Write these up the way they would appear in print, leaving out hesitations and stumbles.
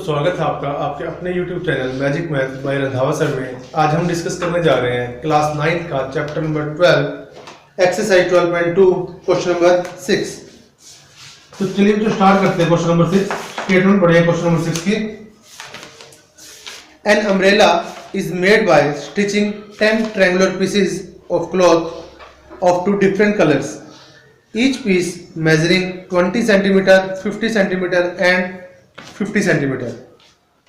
स्वागत है आपका आपके अपने YouTube channel magic math bye Randhawa sir में। आज हम डिस्कस करने जा रहे हैं क्लास 9 का chapter number 12 exercise 12.2 question number 6। तो चलिए तो स्टार्ट करते हैं क्वेश्चन नंबर 6। स्टेटमेंट पढ़िए क्वेश्चन नंबर 6 की। An umbrella is made by stitching 10 triangular pieces of cloth of 2 different colours, each piece measuring 20 centimeter, 50 centimeter and 50 centimeter.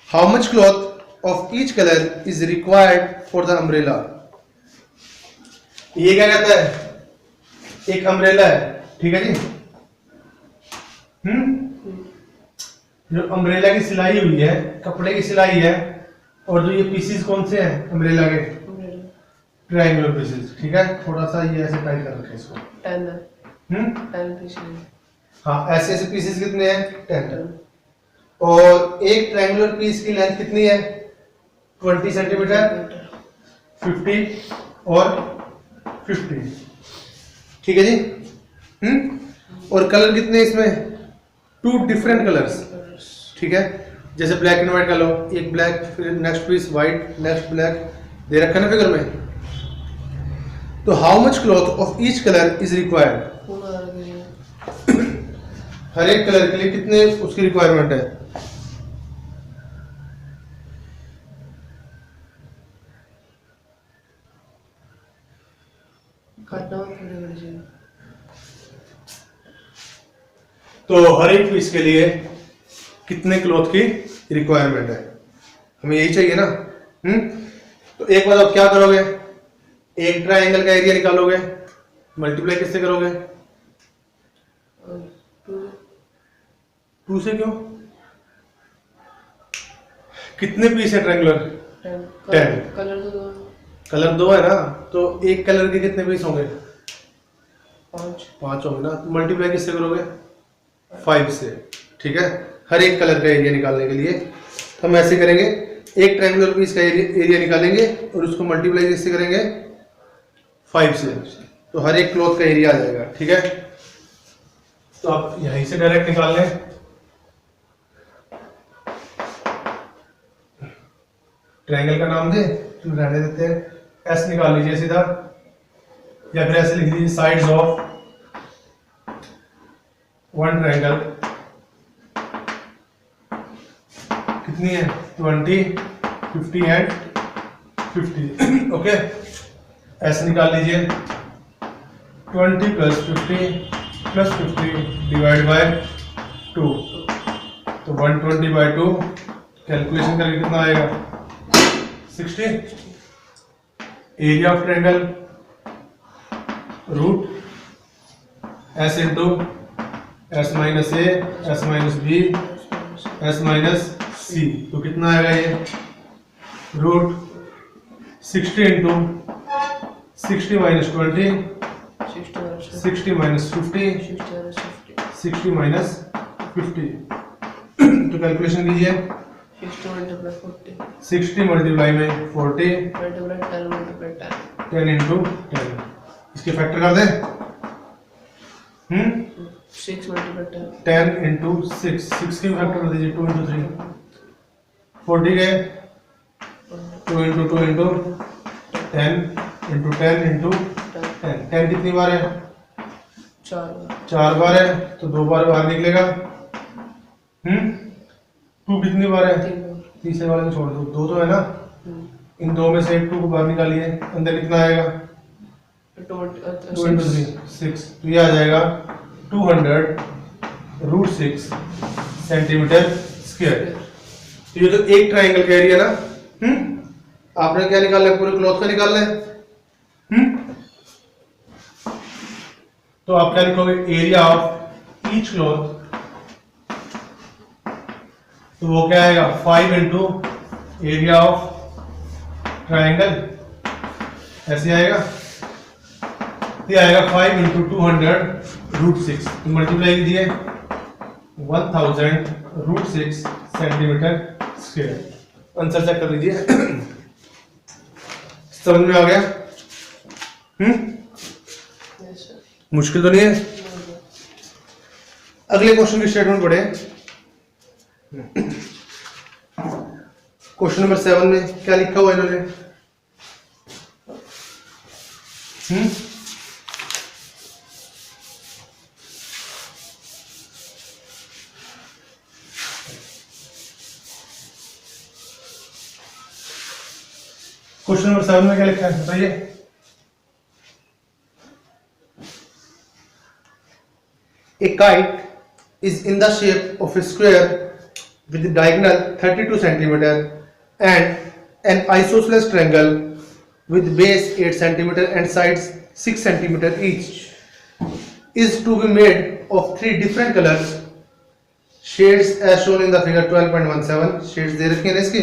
How much cloth of each color is required for the umbrella? ये क्या कहता है? एक umbrella है, ठीक है जी। जो umbrella की सिलाई हुई है, कपड़े की सिलाई है, और जो ये पीसेस कौन से हैं अम्ब्रेला के? ट्रायंगुलर पीसेस, ठीक है। थोड़ा सा ये ऐसे टाइट कर रखें इसको। 10 पीसेस। हाँ, ऐसे ऐसे पीसेस कितने हैं? 10। और एक ट्रायंगुलर पीस की लेंथ कितनी है? 20 सेंटीमीटर, 50 और 50, ठीक है जी। और कलर कितने इसमें? 2 डिफरेंट कलर्स, ठीक है। जैसे ब्लैक एंड व्हाइट का लो, एक ब्लैक, फिर next piece white, next black, दे रखा ना फिगर में। तो how much cloth of each colour is required? हर एक कलर के लिए कितने उसकी रिक्वायरमेंट है? तो हर एक पीस के लिए कितने क्लॉथ की रिक्वायरमेंट है? हमें यही चाहिए ना। तो एक बार आप क्या करोगे? एक ट्रायंगल का एरिया निकालोगे, मल्टीप्लाई किससे करोगे? 2 से। क्यों? कितने पीस है ट्रायंगुलर? 10। कलर 2 है ना, तो एक कलर के कितने पीस होंगे? 5 होंगे ना। तो मल्टीप्लाई किससे करोगे? 5 से, ठीक है। हर एक कलर का एरिया निकालने के लिए हम ऐसे करेंगे, एक ट्रायंगुलर पीस का एरिया निकालेंगे और उसको मल्टीप्लाई किससे करेंगे? 5 से। तो हर एक क्लॉथ का एरिया आ जाएगा, ठीक है। तो आप यहीं से डायरेक्ट निकाल लें। ट्रायंगल का नाम दे तो रहने देते हैं, एस निकाल लीजिए सीधा, या फिर ऐसे लिख लीजिए साइड्स ऑफ वन ट्रायंगल कितनी है? 20, 50 एंड 50, ओके। ऐसे निकाल लीजिए 20 + 50 + 50 डिवाइड बाय 2, तो 120/2 कैलकुलेशन करके कितना आएगा? 60। Area of triangle root s into s - a, s - b, s - c, तो कितना आएगा ये? Root 60 into 60 - 20, 60 - 50, 60 - 50। तो कैलकुलेशन कीजिए। 60 मल्टीप्लाई में 40, 10 इंटू 10। इसके फैक्टर कर दे। 10 इंटू 6, 6 के फैक्टर कर दीजिए। 2 इंटू 3, 40 के 2 इंटू 2 इंटू 10 इंटू 10 इंटू 10। 10 कितनी बार है? 4 बार है, तो 2 बार बाहर निकलेगा। 2 कितनी बार है? तीसरे वाले को छोड़ दो, 2 तो है ना। इन 2 में से 2 को बाहर निकालिए, अंदर कितना आएगा? 2 इंटू 3, 6। तो ये आ जाएगा 200√6 सेंटीमीटर स्क्वायर। तो ये तो एक ट्रायंगल का एरिया ना। आपने क्या निकालना है? पूरे क्लॉथ का निकालना है। तो आप क्या लिखोगे? एरिया ऑफ ईच क्लॉथ, तो वो क्या आएगा? 5 इंटू एरिया ऑफ ट्रायंगल, ऐसे आएगा। ये आएगा 5 इंटू 200√6। तो मल्टीप्लाई कीजिए 1000√6 सेंटीमीटर स्क्वायर। आंसर चेक कर लीजिए। समझ में आ गया? मुश्किल तो नहीं है। अगले क्वेश्चन की स्टेटमेंट पढ़े। क्वेश्चन नंबर 7 में क्या लिखा हुआ है इन्होंने? क्वेश्चन नंबर 7 में क्या लिखा है बताइए? A kite is in the shape of a square with a diagonal 32 centimeter and an isosceles triangle with base 8 centimeter and sides 6 centimeter each is to be made of 3 different colors shades as shown in the figure 12.17. shades दे रखी है ना इसकी।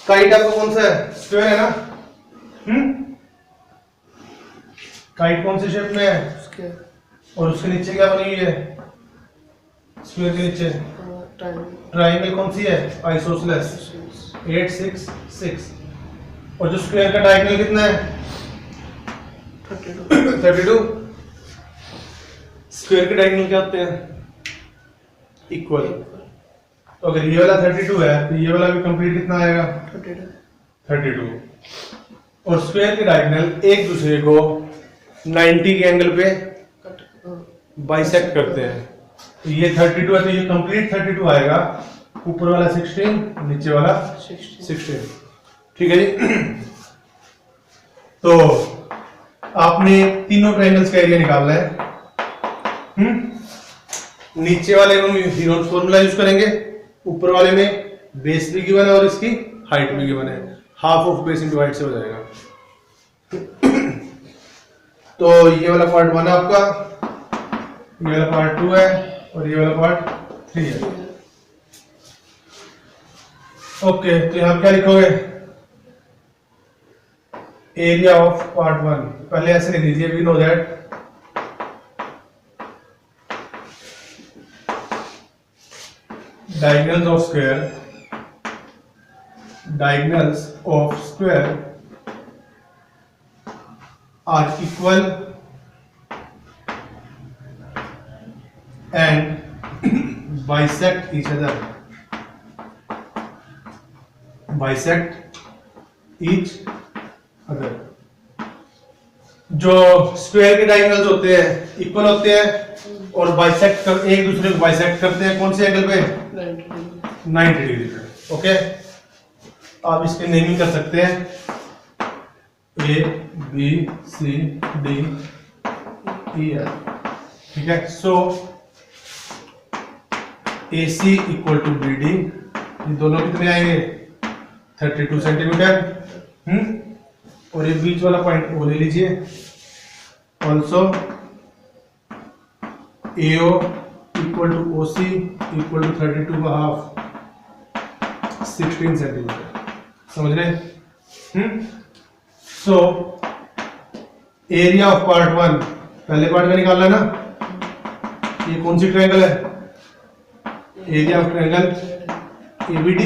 Kite आपका कौन सा है? Square है ना? काइट कौन से शेप में है? स्क्वायर। और उसके नीचे क्या बनी हुई है? स्क्वायर के नीचे ट्रायंगल कौन सी है? आइसोसेलेस 8 6 6। और जो स्क्वायर का डायगोनल कितना है? 32। स्क्वायर के डायगोनल क्या होते हैं? इक्वल। तो अगर ये वाला 32 है तो ये वाला भी कंप्लीट कितना आएगा? 32। और स्क्वायर के डायगोनल एक दूसरे को 90 के एंगल पे बाइसेक्ट करते हैं। तो ये 32 है तो ये कंप्लीट 32 आएगा। ऊपर वाला 16, नीचे वाला 16। ठीक है जी। तो आपने तीनों ट्रायंगल्स का एरिया निकालना है। नीचे वाले में हीरोन्स फॉर्मूला यूज करेंगे, ऊपर वाले में बेस भी गिवन है और इसकी हाइट भी गिवन है। Half of base into height से हो जाएगा। तो ये वाला पार्ट 1 है आपका, ये वाला पार्ट 2 है और ये वाला पार्ट 3 है। ओके, तो यहां क्या लिखोगे? एरिया ऑफ पार्ट 1 पहले ऐसे लिख दीजिए, we know that diagonals of square are equal and bisect each other. जो स्क्वायर के डायगोनल्स होते हैं इक्वल होते हैं और बाइसेक्ट कर एक दूसरे को बाइसेक्ट करते हैं कौन से एंगल पे? 90 डिग्री पे। ओके, आप इसके नेमिंग कर सकते हैं A B C D E F। ठीक है, सो AC इक्वल टू BD, ये दोनों कितने आएंगे? 32 सेंटीमीटर। और ये बीच वाला पॉइंट O ले लीजिए। Also AO equal to OC equal to 32 का हाफ 16 सेंटीमीटर। समझ रहे? सो एरिया ऑफ पार्ट 1 पहले पार्ट का निकालना है ना। ये कौन सी ट्रायंगल है? एरिया ऑफ ट्रायंगल ABD,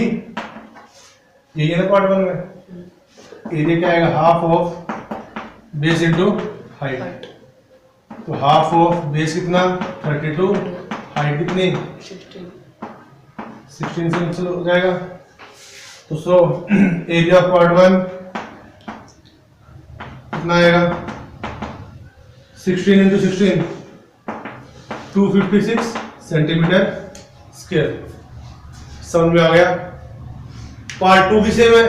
यही है ना पार्ट 1 में। एरिया क्या आएगा? Half of base into height. तो हाफ ऑफ बेस कितना? 32, हाइट कितनी? 16 से कैंसिल हो जाएगा। तो सो एरिया ऑफ पार्ट 1 कितना आएगा? 16 इंटू 16 256 सेंटीमीटर स्क्वायर। समझ में आ गया? पार्ट 2 भी सेम है।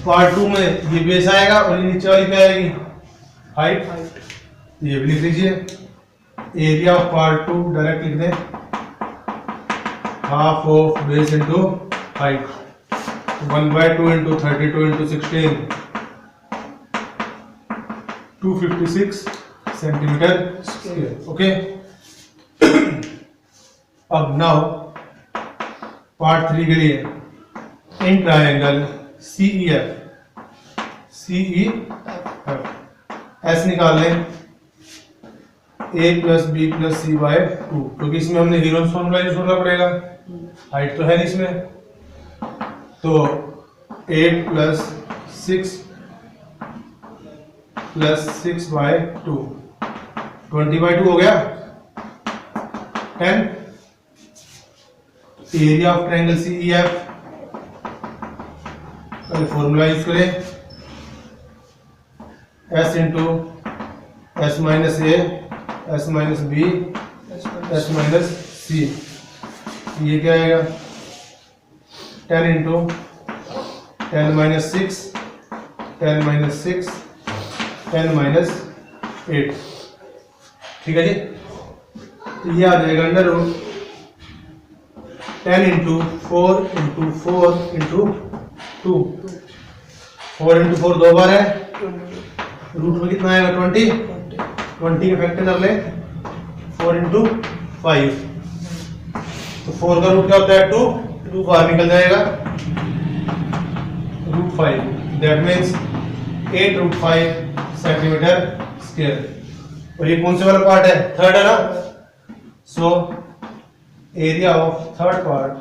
पार्ट 2 में ये बेस आएगा और ये नीचे वाली क्या आएगी? हाइट। ये भी लिख लीजिए। एरिया ऑफ पार्ट 2 डायरेक्ट लिख दें, half of base into height. 1/2 into 32 into 16 256 centimetre square. Okay, अब नाउ पार्ट 3 के लिए इन ट्रायंगल CEF ऐसे निकाल लें A plus B plus C by 2, क्योंकि इसमें हमने हीरोन्स फॉर्मूला यूज करना पड़ेगा। हाइट तो है नहीं इसमें, तो 8 प्लस 6 प्लस 6 बाय 2 20/2 हो गया 10। एरिया ऑफ ट्रायंगल CEF, पहले फॉर्मूला यूज करें, S into S minus A S minus B S minus C, ये क्या आएगा 10 इंटू 10 माइनस 6 10 माइनस 6 10 माइनस 8, ठीक है जी। तो ये आ जाएगा under root 10 into 4 into 4 into 2, 4 into 4 दो बार है, रूट में कितना आएगा 20 के फैक्टर कर ले 4 इंटू 5, तो 4 का रूट क्या होता है 2 बाहर निकल जाएगा root 5, that means 8 root 5 centimetre square. और ये कौन से वाला पार्ट है, थर्ड है ना, so area of third part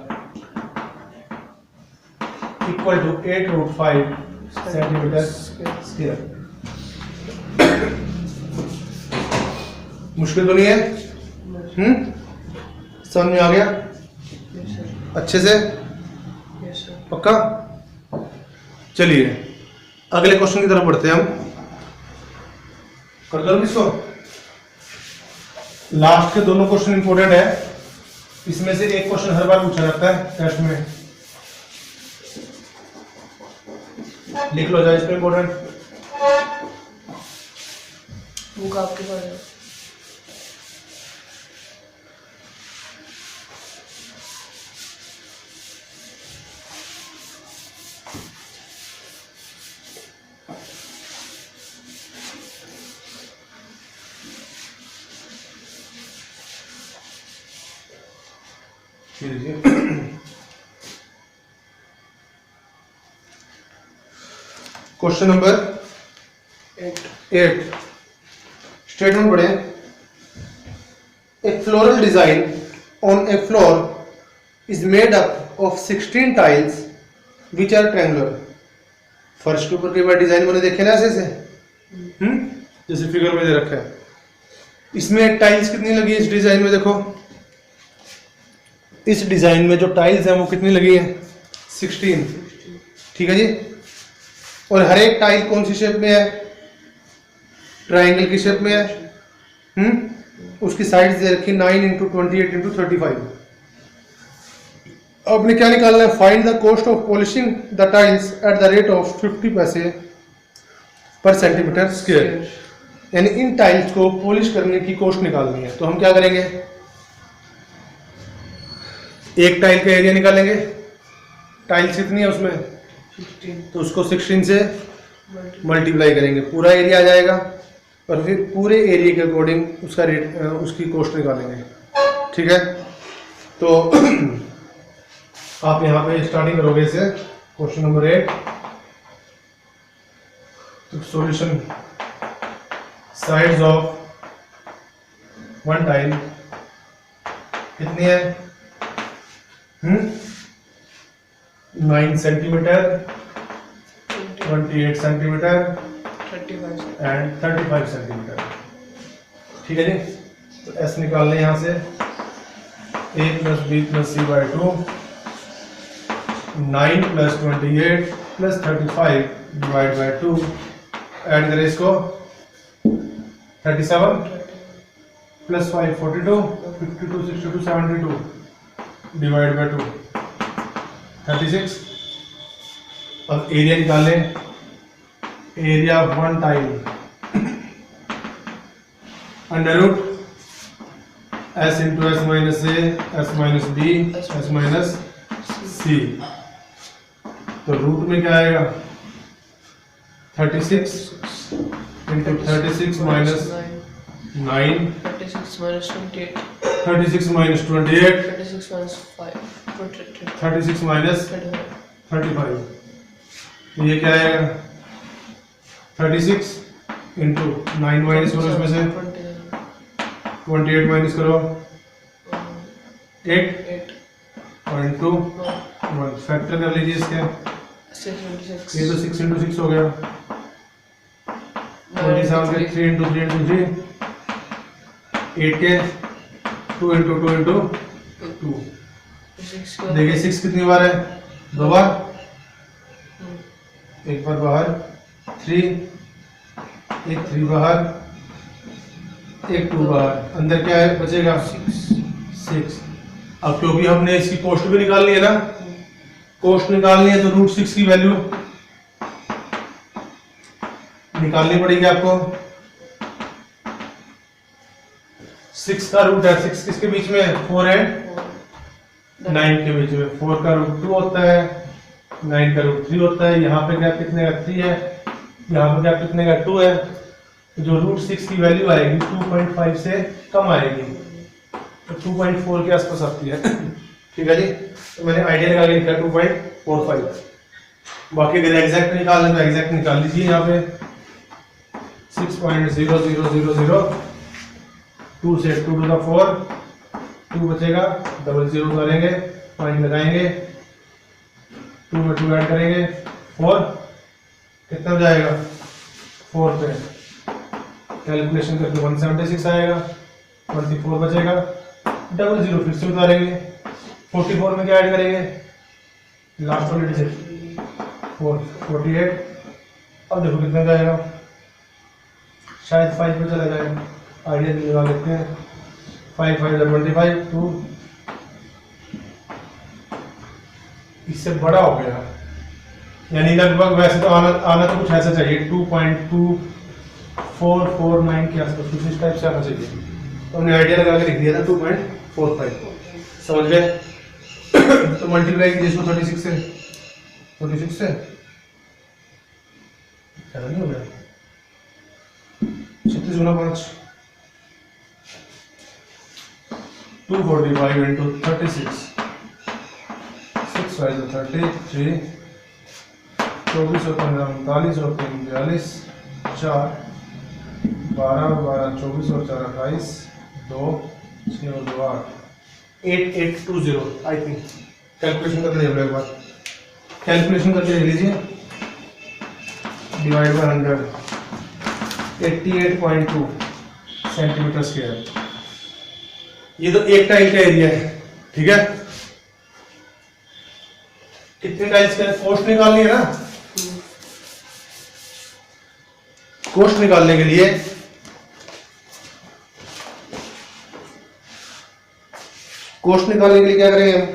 equal to 8 root 5 centimetre square. मुश्किल तो नहीं है? समझ में आ गया अच्छे से? पक्का? चलिए अगले क्वेश्चन की तरफ बढ़ते हैं हम। कर दो इसको, लास्ट के दोनों क्वेश्चन इंपॉर्टेंट है, इसमें से एक क्वेश्चन हर बार पूछा जाता है टेस्ट में, लिख लो जाए इसको इंपॉर्टेंट। बुक आपके पास है? क्वेश्चन नंबर 8 स्टेटमेंट पढ़े, a floral design on a floor is made up of 16 tiles which are triangular. फर्श के ऊपर कई बार डिजाइन बने देखे ना ऐसे से, जैसे फिगर में दे रखा है। इसमें टाइल्स कितनी लगी है इस डिजाइन में, देखो इस डिजाइन में जो टाइल्स हैं वो कितनी लगी है 16, ठीक है जी। और हर एक टाइल कौन सी शेप में है, ट्रायंगल की शेप में है। उसकी साइड्स दे रखी 9 इंटू 28 इंटू 35। आपने क्या निकालना है, find the cost of polishing the tiles at the rate of 50 पैसे पर सेंटीमीटर स्क्वायर। यानी इन टाइल्स को पॉलिश करने की कॉस्ट निकालनी है। तो हम क्या करेंगे, एक टाइल का एरिया निकालेंगे, टाइल्स कितनी है उसमें 16, तो उसको 16 से मल्टीप्लाई करेंगे, पूरा एरिया आ जाएगा। और फिर पूरे एरिया के अकॉर्डिंग उसका रेट, उसकी कॉस्ट निकालेंगे, ठीक है। तो आप यहाँ पे स्टार्टिंग करोगे इसे, क्वेश्चन नंबर 8। तो solution, sides of one tile कितनी है 9 सेंटीमीटर, 28 सेंटीमीटर 35 एंड 35 सेंटीमीटर, ठीक है जी। तो एस निकाल लें यहाँ से, a plus B plus C by 2, 9 plus 28 plus 35 divide by 2, add करें इसको 37 प्लस 5 42, 52 62 72 डिवाइड बाई 2 36। अब एरिया निकालें, area of one tile under root S into S minus A S minus B S minus C. तो root में क्या आएगा 36 इंटू 36 minus 9, 36 minus 28, 36 minus 28, 36 minus 5, 28, 36 minus 25, 35। तो ये क्या आएगा 36 इंटू 9 माइनस करो इसमें से, 28 माइनस करो 8 और इंटू 1 फैक्टर कर लीजिए इसके, 626, ये तो 6 इंटू 6 हो गया, 27 के 3 इंटू 3 इंटू 3, 8 के 2 इंटू 2 इंटू 2, 6 देखिए 6 कितनी बार है, 2 बार, एक बार बाहर 3, एक 3 बाहर, एक 2 बाहर, अंदर क्या है बचेगा 6। अब क्योंकि हमने इसकी कोष्ट भी निकालनी है ना, कोष्ट निकालनी है तो √6 की वैल्यू निकालनी पड़ेगी आपको। 6 का रूट है, 6 किसके बीच में है, 4 एंड 9 के बीच में। 4 का रूट 2 होता है, 9 का रूट 3 होता है। यहाँ पे गैप कितने का 3 है, यहाँ पे गैप कितने का 2 है। जो √6 की वैल्यू आएगी 2.5 से कम आएगी, तो 2.4 के आसपास आती है। ठीक है जी, तो मैंने आइडिया लगा के लिखा 2.45। बाकी अगर एग्जैक्ट निकालना तो एग्जैक्ट निकाल लीजिए। यहाँ पे 6.0000, 2 से 2 to the 4, 2 बचेगा, डबल 0 करेंगे, पॉइंट लगाएंगे, 2 में 2 ऐड करेंगे, 4 कितना हो जाएगा, 4 पे कैलकुलेशन करके 176 आएगा, 24 बचेगा, डबल 0 फिर से उतारेंगे, 44 में क्या ऐड करेंगे, लास्ट वाले डिजिट 48। अब देखो कितना जाएगा, शायद 5 पे चला जाएगा, आइडिया लगा लेते हैं। 5 5 25, 2 इससे बड़ा हो गया, यानी लगभग वैसे तो आना तो कुछ ऐसा चाहिए 2.2449 के आसपास, कुछ इस टाइप से आना चाहिए। तो हमने आइडिया लगा के लिख दिया था 2.45, समझ गए। तो मल्टीप्लाई कीजिए इसको 36 से, 36 से ज़्यादा नहीं हो गया, 36 गुना 5, 245 into 36, 6 5 33, 24 और 15 39 और 3 42, 4 12 12 24 और 4 28, 2 6 और 2 8, 8820 आई थिंक। कैलकुलेशन करके देख लो एक बार, कैलकुलेशन करके देख लीजिए, डिवाइड बाय 100, 88.2 सेंटीमीटर स्क्वायर। ये तो एक टाइल का एरिया है, ठीक है। कितने टाइल्स का कोष्ट निकालनी है ना, कोष्ट निकालने के लिए क्या करेंगे हम,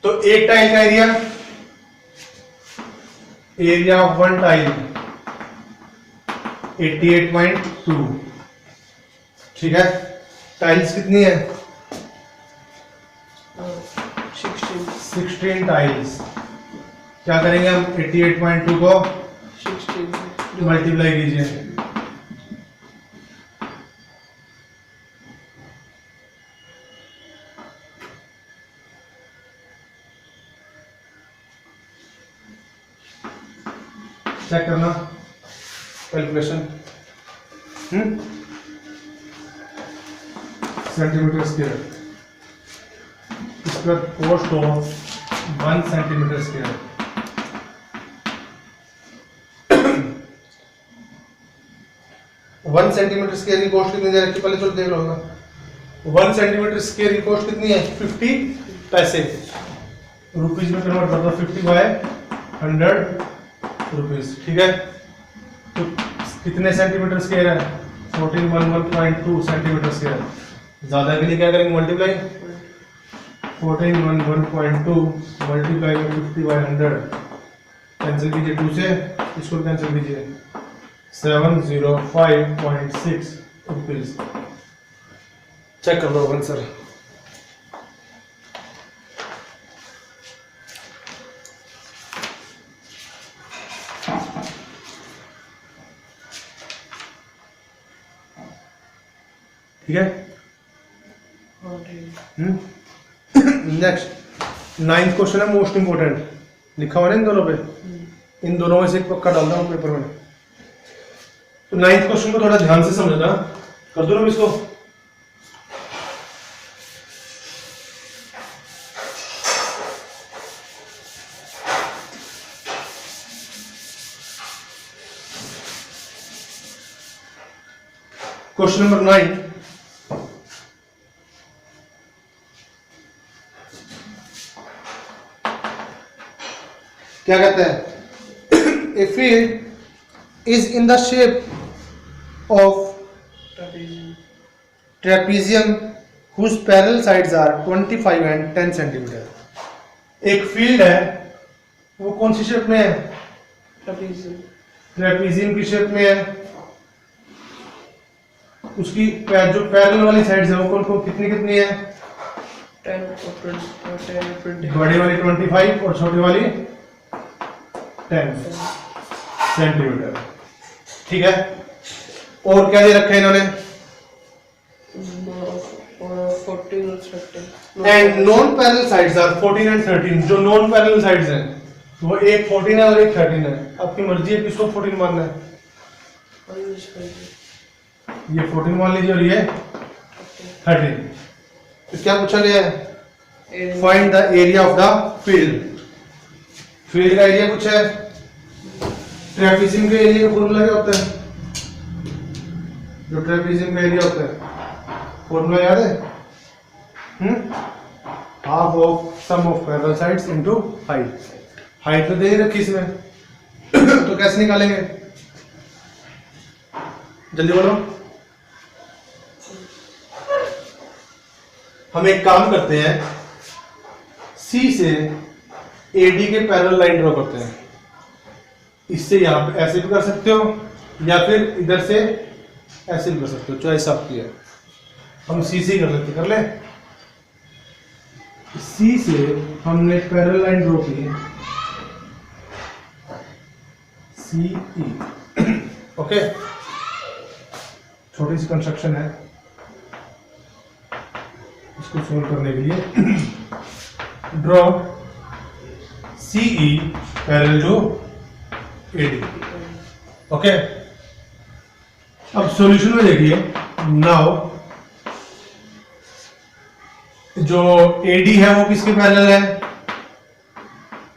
तो एक टाइल का एरिया ऑफ वन टाइल 88.2, ठीक है। टाइल्स कितनी है, 16 टाइल्स। क्या करेंगे हम, 88.2 को 16 मल्टीप्लाई कीजिए, चेक करना कैलकुलेशन, सेंटीमीटर स्क्वायर, इसका cost of 1 centimetre square, 1 centimetre square की कॉस्ट कितनी दे रखी, पहले चलो देख लो। 1 सेंटीमीटर स्क्वायर की कॉस्ट कितनी है, 50 पैसे। रुपीज में कन्वर्ट कर दो, 50 बाय 100 रुपीज, ठीक है। तो कितने सेंटीमीटर स्क्वायर है, 1411.2 सेंटीमीटर स्क्वायर। ज्यादा के लिए क्या करेंगे, मल्टीप्लाई, 1411.2 मल्टीप्लाई में 50 बाय 100, कैंसिल कीजिए 2 से, इसको कैंसिल कीजिए, 705.6 रुपीज। चेक कर लो आंसर। ठीक है, नेक्स्ट 9th क्वेश्चन है, मोस्ट इंपोर्टेंट, लिखा हुआ है इन दोनों पे, इन दोनों में से एक पक्का डाल दूं पेपर में। तो 9th क्वेश्चन को थोड़ा ध्यान से समझना, कर दो ना इसको। क्वेश्चन नंबर 9, क्या कहता है? A field is in the shape of trapezium whose parallel sides are 25 and 10 centimetre. एक फील्ड है, वो कौन सी शेप में है? ट्रेपीजियम की शेप में है। उसकी जो पैरेलल वाली साइड्स है वो कौन कौन कितनी कितनी है? 10 और 20। बड़ी वाली 25 और छोटी वाली 10 सेंटीमीटर। ठीक है, और क्या दे रखा है इन्होंने? 14 और 13। And non parallel sides are 14 and 13। जो नॉन पैरेलल साइड्स हैं वो एक 14 है और एक 13 है। आपकी मर्जी है किसको 14 मानना है। ये 14 मान लीजिए और ये 13। तो क्या पूछा गया है? Find the area of the field. Field का एरिया पूछा है। ट्रेपीजियम के एरिया का फॉर्मूला क्या होता है? जो ट्रेपीजियम का एरिया होता है, फॉर्मूला याद है? Half of sum of parallel sides into height. Height तो दे रखी इसमें तो कैसे निकालेंगे? जल्दी बोलो। हम एक काम करते हैं, सी से एडी के पैरेलल लाइन ड्रॉ करते हैं। इससे यहां पे ऐसे भी कर सकते हो या फिर इधर से ऐसे भी कर सकते हो, चॉइस आपकी है। हम सी से कर लेते, कर ले। सी से हमने पैरेलल लाइन ड्रॉ की, सी ई। ओके, छोटी सी कंस्ट्रक्शन है, इसको सोल्व करने के लिए draw C E parallel to A D. Okay, अब सॉल्यूशन में देखिए। नाउ जो एडी है वो किसके पैरेलल है?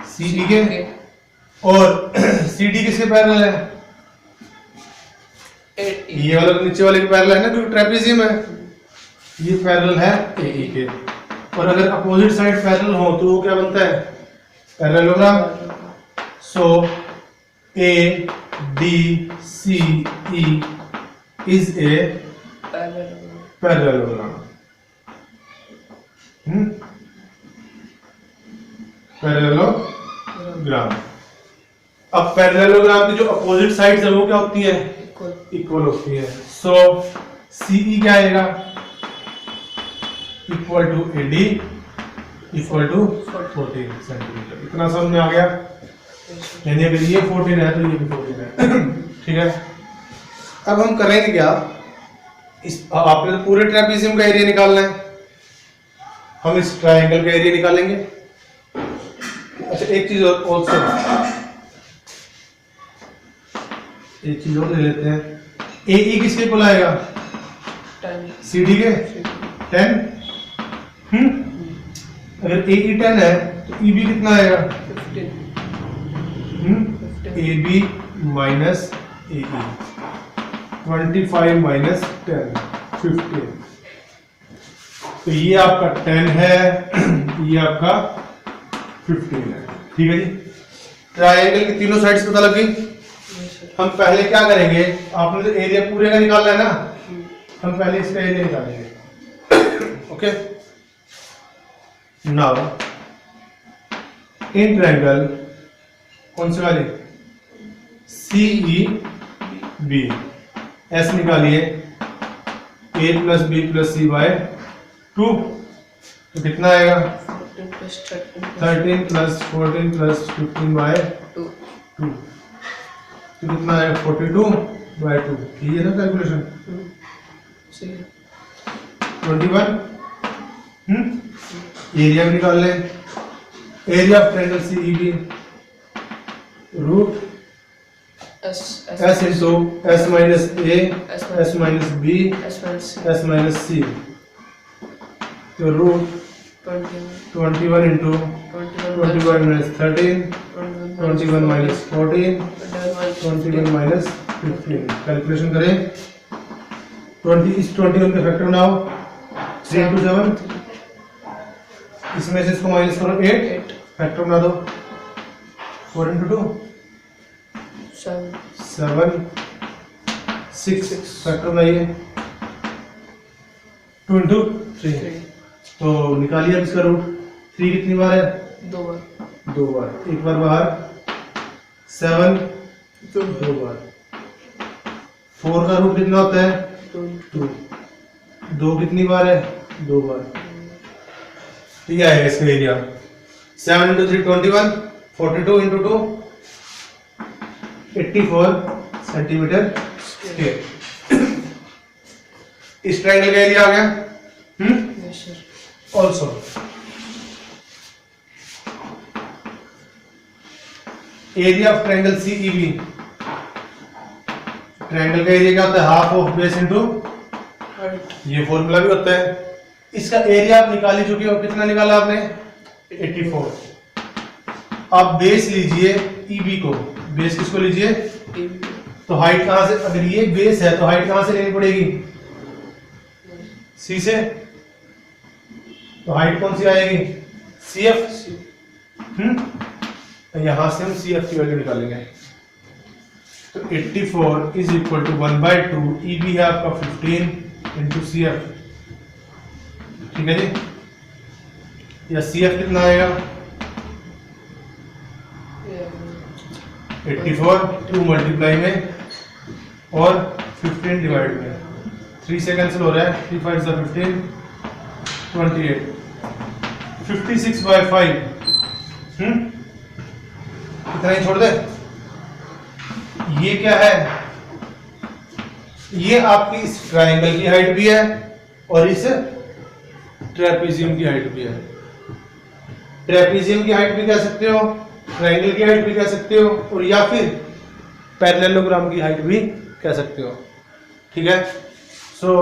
सीडी के। और सीडी किसके पैरेलल है? ये वाला नीचे वाले के पैरेलल है ना, क्योंकि ट्रेपीजियम है। ये पैरेलल है एई के। और अगर अपोजिट साइड पैरेलल हो तो वो क्या बनता है? Parallelogram. So A D C E is a parallelogram. Parallelogram. अब पैरेललोग्राम की जो अपोजिट साइड्स है वो क्या होती है? इक्वल होती है। सो सीई क्या आएगा? Equal to A D equal to 14 सेंटीमीटर। इतना समझ में आ गया? यानी अगर ये 14 है तो ये भी 14 है। ठीक है, अब हम करेंगे क्या? आपने तो पूरे ट्रेपीजियम का एरिया निकालना है, हम इस ट्रायंगल का एरिया निकालेंगे। अच्छा, एक चीज और ले लेते हैं। ए ई किसके इक्वल आएगा? 10। सी डी के 10। अगर ए ई 10 है तो ई बी कितना आएगा? 15। A B minus A E 25 minus 10 15। तो ये आपका 10 है, ये आपका 15 है। ठीक है जी, ट्रायंगल की तीनों साइड्स पता लग गई। हम पहले क्या करेंगे? आपने तो एरिया पूरे का निकालना है ना, हम पहले इसका एरिया निकालेंगे। ओके, नाउ इन ट्रायंगल कौन सी वाली? सी ई बी। एस निकालिए, A plus B plus C by 2। तो कितना आएगा? 13 प्लस 14 प्लस 15 बाय 2। तो कितना आएगा? 42 बाय 2। ये है ना कैलकुलेशन? 21। एरिया भी निकाल लें। Area of triangle C E B root S into S minus A S minus B S minus C. तो root 21 into 21 minus 13 21 minus 14 21 minus 15। Calculation करें। 20 इस 21 का फैक्टर बनाओ, 3 into 7, इसमें से इसको माइनस करो 8, फैक्टर बना दो, 4 into 2 7, 6 फैक्टर बनाइए, 2 into 3, तो निकालिए अब इसका रूट। 3 कितनी बार है? 2 बार, 2 बार, एक बार बाहर, 7 2 बार। 4 का रूट कितना होता है? 2। 2 कितनी बार है? 2 बार। ठीक है इसका area 7 into 3 21, 42 into 2 84 centimetre square. इस ट्रायंगल का एरिया आ गया। yes sir, also area of triangle CEB, triangle का एरिया क्या होता है? Half of base into height, ये फॉर्मूला भी होता है। इसका एरिया आप निकाल ही चुके हो, कितना निकाला आपने? 84। आप बेस लीजिए ईबी को, बेस किसको लीजिए? AB, तो हाइट कहां से, अगर ये बेस है तो हाइट कहां से लेनी पड़ेगी? सी से। तो हाइट कौन सी आएगी? सीएफ। यहां से हम सीएफ की वैल्यू निकालेंगे। तो 84 इज इक्वल टू 1/2, ईबी है आपका 15 इंटू सीएफ। ठीक है जी, या सीएफ कितना आएगा? 84 2 मल्टीप्लाई में और 15 डिवाइड में, 3 से कैंसिल हो रहा है, 3 5 15 28, 56/5। इतना ही छोड़ दे। ये क्या है? ये आपकी इस ट्रायंगल की हाइट भी है और इस ट्रेपेजियम की हाइट भी है। ट्रेपेजियम की हाइट भी कह सकते हो, ट्रायंगल की हाइट भी कह सकते हो, और या फिर पैरेललोग्राम की हाइट भी कह सकते हो। ठीक है, so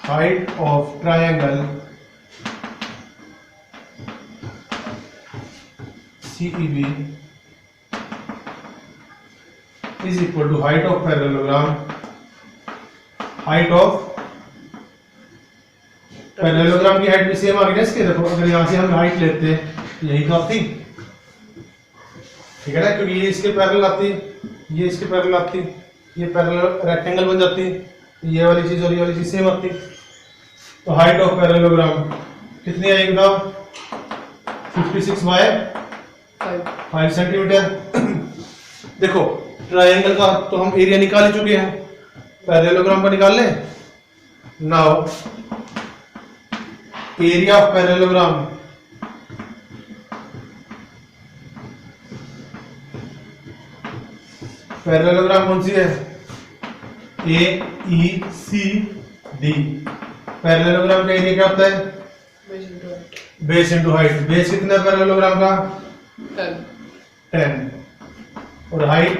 height of triangle CEB is equal to height of parallelogram, height of parallelogram की हाइट भी सेम आ गई ना इसके। देखो अगर यहाँ से हम हाइट लेते यही तो आती, ठीक है ना, क्योंकि ये इसके पैरेलल आती, ये इसके पैरेलल आती, ये पैरेलल रेक्टेंगल बन जाती, ये वाली चीज और ये वाली चीज सेम आती। तो हाइट ऑफ पैरेललोग्राम कितनी आएगी बताओ? 56/5 सेंटीमीटर। देखो ट्रायंगल का तो हम एरिया निकाल ही चुके हैं, पैरेललोग्राम का निकाल लें। Now area of parallelogram, parallelogram कौन सी है? AECD। पैरेललोग्राम का एरिया क्या होता है? base into height, base into height. Base कितना है पैरेललोग्राम का? 10 और हाइट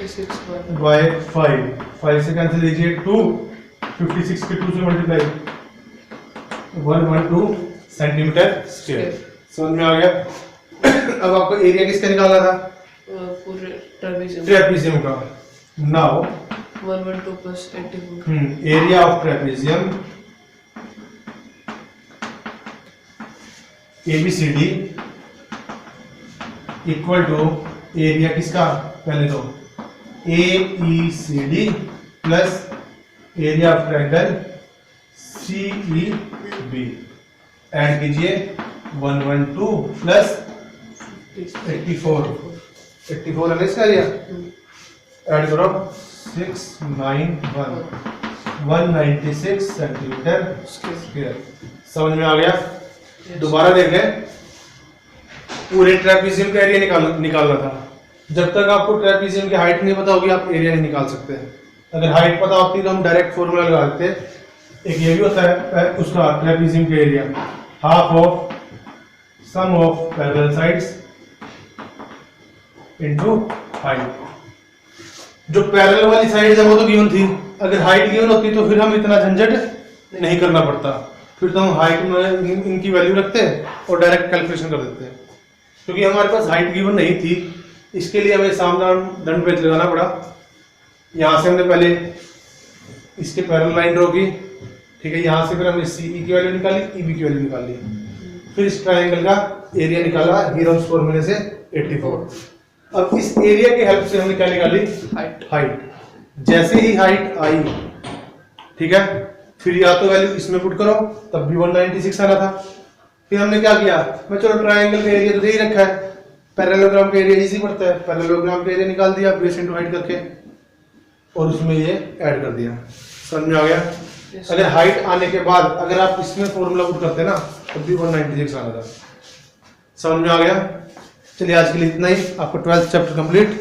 56/5, 5 से कैंसिल लीजिए 2, 56 के 2 से मल्टीप्लाई 112 सेंटीमीटर स्क्वायर। समझ में आ गया? अब आपको एरिया किसका निकालना था? पूरे ट्रेपेजियम, ट्रेपेजियम का। Now 112 plus 84, area of trapezium ABCD equal to area किसका? पहले तो AECD plus area of triangle CEB। Add कीजिए 112 प्लस 84 है ना इसका एरिया। ऐड करो 691 196 सेंटीमीटर स्क्वायर। समझ में आ गया? दोबारा देख लें, पूरे ट्रेपेजियम का एरिया निकालना था। जब तक आपको ट्रेपेजियम की हाइट नहीं पता होगी आप एरिया नहीं निकाल सकते। अगर हाइट पता होती तो हम डायरेक्ट फॉर्मूला लगा देते। एक ये भी होता है उसका ट्रेपेजियम का area, half of sum of parallel sides into height. जो पैरेलल वाली साइड है वो तो गिवन थी, अगर हाइट गिवन होती तो फिर हम इतना झंझट नहीं करना पड़ता, फिर तो हम हाइट में इनकी वैल्यू रखते और डायरेक्ट कैलकुलेशन कर देते। क्योंकि हमारे पास हाइट गिवन नहीं थी, इसके लिए हमें सामना दंड पेच लगाना पड़ा। यहाँ से हमने पहले इसके पैरेलल लाइन ड्रॉ की, ठीक है। यहाँ से फिर हमने सी की वैल्यू निकाली, ईबी की वैल्यू निकाली, फिर इस ट्रायंगल का एरिया निकाला हीरोन्स फॉर्मूले से 84। अब इस एरिया की हेल्प से हमने क्या निकाली, हाइट। जैसे ही हाइट आई, ठीक है, फिर या तो वैल्यू इसमें पुट करो, तब भी 196 आना था। फिर हमने क्या किया, मैं चलो ट्रायंगल का एरिया तो दे ही रखा है, पैरेललोग्राम का एरिया इजी पड़ता है, पैरेललोग्राम का एरिया निकाल दिया बेस इनटू हाइट करके, और उसमें ये ऐड कर दिया। समझ में आ गया? अगर हाइट आने के बाद अगर आप इसमें फॉर्मूला पुट करते ना, तब भी 196 आना था। समझ में आ गया? चलिए आज के लिए इतना ही। आपका 12th चैप्टर कंप्लीट।